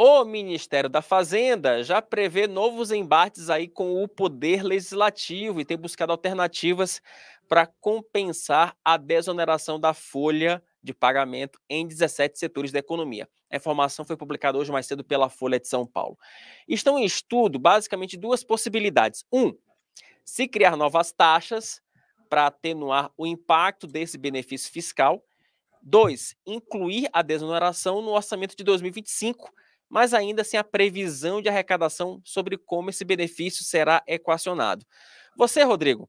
O Ministério da Fazenda já prevê novos embates aí com o Poder Legislativo e tem buscado alternativas para compensar a desoneração da folha de pagamento em 17 setores da economia. A informação foi publicada hoje mais cedo pela Folha de São Paulo. Estão em estudo, basicamente, duas possibilidades. Se criar novas taxas para atenuar o impacto desse benefício fiscal. 2, incluir a desoneração no orçamento de 2025, mas ainda sem a previsão de arrecadação sobre como esse benefício será equacionado. Você, Rodrigo,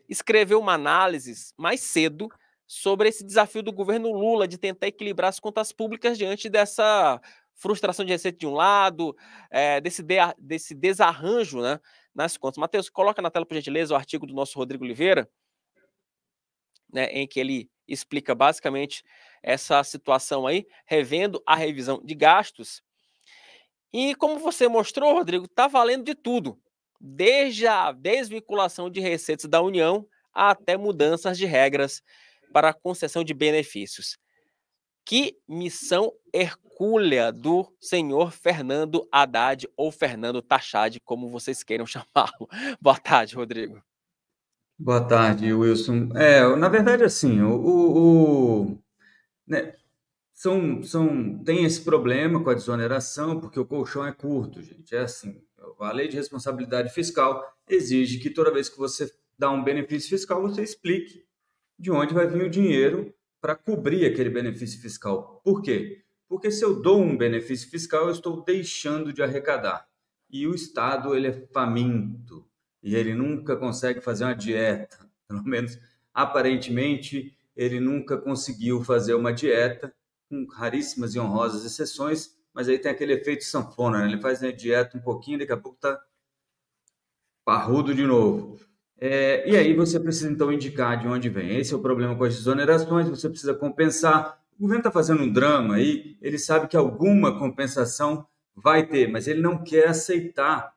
escreveu uma análise mais cedo sobre esse desafio do governo Lula de tentar equilibrar as contas públicas diante dessa frustração de receita de um lado, desse desarranjo, né, nas contas. Matheus, coloca na tela, por gentileza, o artigo do nosso Rodrigo Oliveira, né, em que ele explica basicamente essa situação aí, revendo a revisão de gastos. E como você mostrou, Rodrigo, está valendo de tudo, desde a desvinculação de receitas da União até mudanças de regras para a concessão de benefícios. Que missão hercúlea do senhor Fernando Haddad, ou Fernando Tachad, como vocês queiram chamá-lo. Boa tarde, Rodrigo. Boa tarde, Wilson. Na verdade, assim, né, tem esse problema com a desoneração, porque o colchão é curto, gente. É assim, a lei de responsabilidade fiscal exige que toda vez que você dá um benefício fiscal, você explique de onde vai vir o dinheiro para cobrir aquele benefício fiscal. Por quê? Porque se eu dou um benefício fiscal, eu estou deixando de arrecadar. E o Estado, ele é faminto e ele nunca consegue fazer uma dieta. Pelo menos, aparentemente, ele nunca conseguiu fazer uma dieta, com raríssimas e honrosas exceções, mas aí tem aquele efeito sanfona, né? Ele faz a dieta um pouquinho, daqui a pouco está parrudo de novo. E aí você precisa, então, indicar de onde vem. Esse é o problema com as desonerações, você precisa compensar. O governo está fazendo um drama aí, ele sabe que alguma compensação vai ter, mas ele não quer aceitar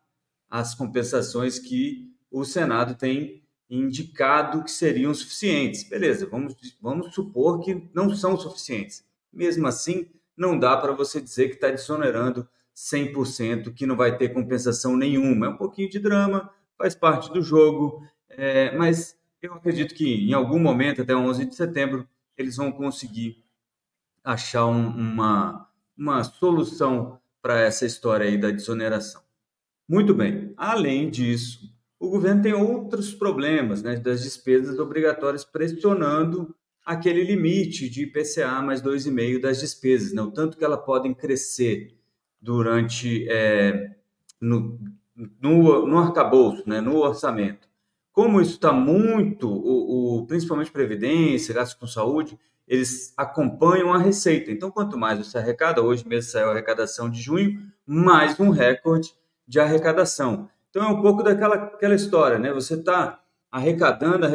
as compensações que o Senado tem indicado que seriam suficientes. Beleza, vamos supor que não são suficientes. Mesmo assim, não dá para você dizer que está desonerando 100%, que não vai ter compensação nenhuma. É um pouquinho de drama, faz parte do jogo, mas eu acredito que em algum momento, até 11 de setembro, eles vão conseguir achar uma solução para essa história aí da desoneração. Muito bem. Além disso, o governo tem outros problemas, né, das despesas obrigatórias pressionando aquele limite de IPCA mais 2,5% das despesas, né, o tanto que elas podem crescer durante no arcabouço, né, no orçamento. Como isso está muito, principalmente Previdência, gastos com saúde, eles acompanham a receita. Então, quanto mais você arrecada, hoje mesmo saiu a arrecadação de junho, mais um recorde de arrecadação. Então, é um pouco daquela história, né? Você está arrecadando,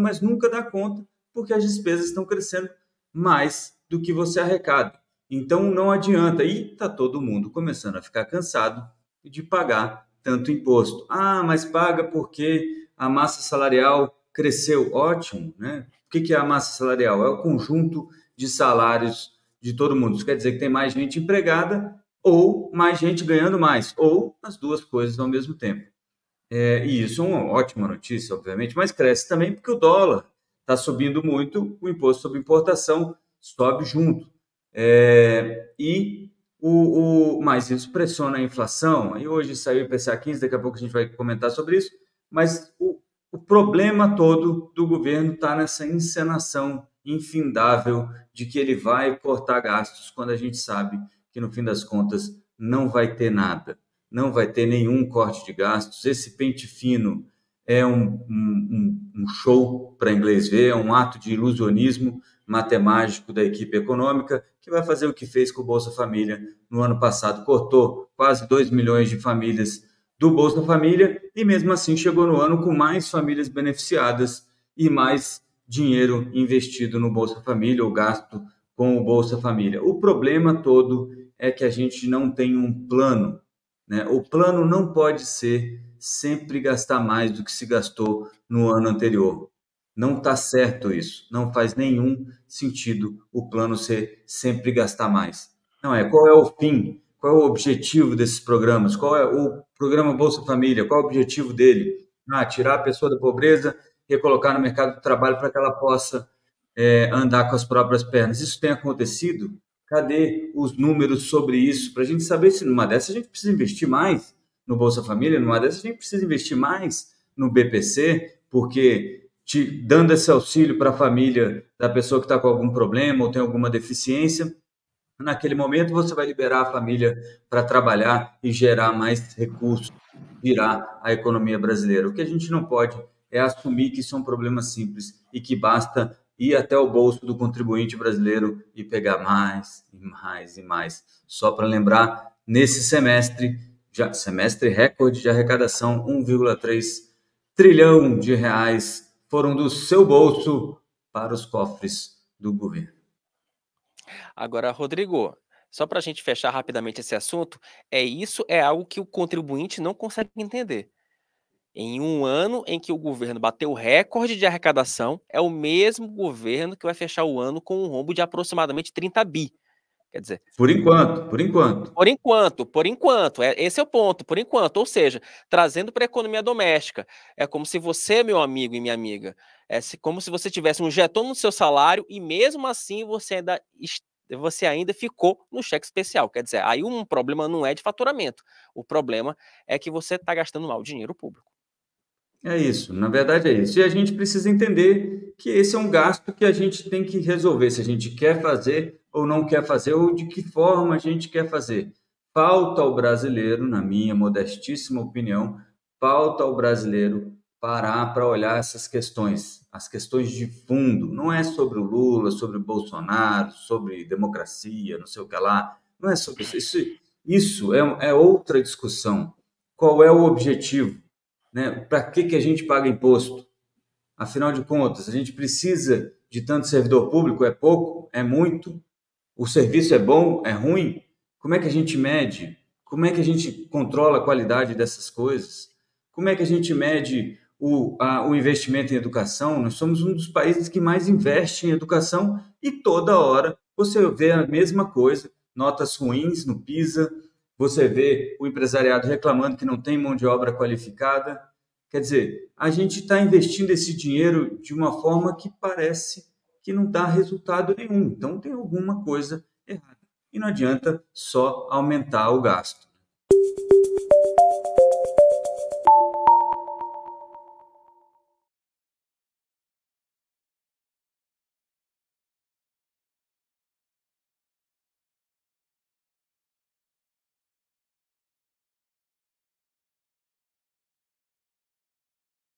mas nunca dá conta, porque as despesas estão crescendo mais do que você arrecada. Então, não adianta. E está todo mundo começando a ficar cansado de pagar tanto imposto. Ah, mas paga porque a massa salarial cresceu. Ótimo, né? O que é a massa salarial? É o conjunto de salários de todo mundo. Isso quer dizer que tem mais gente empregada ou mais gente ganhando mais, ou as duas coisas ao mesmo tempo. E isso é uma ótima notícia, obviamente, mas cresce também porque o dólar está subindo muito, o imposto sobre importação sobe junto. Mas isso pressiona a inflação. Aí hoje saiu o IPCA 15, daqui a pouco a gente vai comentar sobre isso, mas o problema todo do governo está nessa encenação infindável de que ele vai cortar gastos quando a gente sabe que no fim das contas não vai ter nada, não vai ter nenhum corte de gastos. Esse pente fino é um show para inglês ver, é um ato de ilusionismo matemático da equipe econômica que vai fazer o que fez com o Bolsa Família no ano passado. Cortou quase 2 milhões de famílias do Bolsa Família e mesmo assim chegou no ano com mais famílias beneficiadas e mais dinheiro investido no Bolsa Família ou gasto com o Bolsa Família. O problema todo é que a gente não tem um plano, né? O plano não pode ser sempre gastar mais do que se gastou no ano anterior. Não está certo isso. Não faz nenhum sentido o plano ser sempre gastar mais. Não é. Qual é o fim Qual é o objetivo desses programas? Qual é o programa Bolsa Família? Qual é o objetivo dele? Tirar a pessoa da pobreza e colocar no mercado do trabalho para que ela possa andar com as próprias pernas. Isso tem acontecido? Cadê os números sobre isso? Para a gente saber se numa dessas a gente precisa investir mais no Bolsa Família, numa dessas a gente precisa investir mais no BPC, porque dando esse auxílio para a família da pessoa que está com algum problema ou tem alguma deficiência, naquele momento você vai liberar a família para trabalhar e gerar mais recursos, virar a economia brasileira. O que a gente não pode é assumir que isso é um problema simples e que basta ir até o bolso do contribuinte brasileiro e pegar mais e mais e mais. Só para lembrar, nesse semestre recorde de arrecadação, 1,3 trilhão de reais foram do seu bolso para os cofres do governo. Agora, Rodrigo, só para a gente fechar rapidamente esse assunto, isso é algo que o contribuinte não consegue entender. Em um ano em que o governo bateu o recorde de arrecadação, é o mesmo governo que vai fechar o ano com um rombo de aproximadamente 30 bi. Quer dizer, por enquanto. Por enquanto, esse é o ponto, por enquanto. Ou seja, trazendo para a economia doméstica. É como se você, meu amigo e minha amiga, como se você tivesse um jeton no seu salário e mesmo assim você ainda ficou no cheque especial. Quer dizer, aí um problema não é de faturamento. O problema é que você está gastando mal o dinheiro público. É isso, na verdade é isso. E a gente precisa entender que esse é um gasto que a gente tem que resolver, se a gente quer fazer ou não quer fazer, ou de que forma a gente quer fazer. Falta ao brasileiro, na minha modestíssima opinião, falta ao brasileiro parar para olhar essas questões, as questões de fundo. Não é sobre o Lula, sobre o Bolsonaro, sobre democracia, não sei o que lá. Não é sobre isso. Isso é outra discussão. Qual é o objetivo? Né? Para que a gente paga imposto? Afinal de contas, a gente precisa de tanto servidor público? É pouco? É muito? O serviço é bom? É ruim? Como é que a gente mede? Como é que a gente controla a qualidade dessas coisas? Como é que a gente mede o investimento em educação? Nós somos um dos países que mais investe em educação e toda hora você vê a mesma coisa, notas ruins no PISA, você vê o empresariado reclamando que não tem mão de obra qualificada. Quer dizer, a gente está investindo esse dinheiro de uma forma que parece que não dá resultado nenhum. Então, tem alguma coisa errada. E não adianta só aumentar o gasto.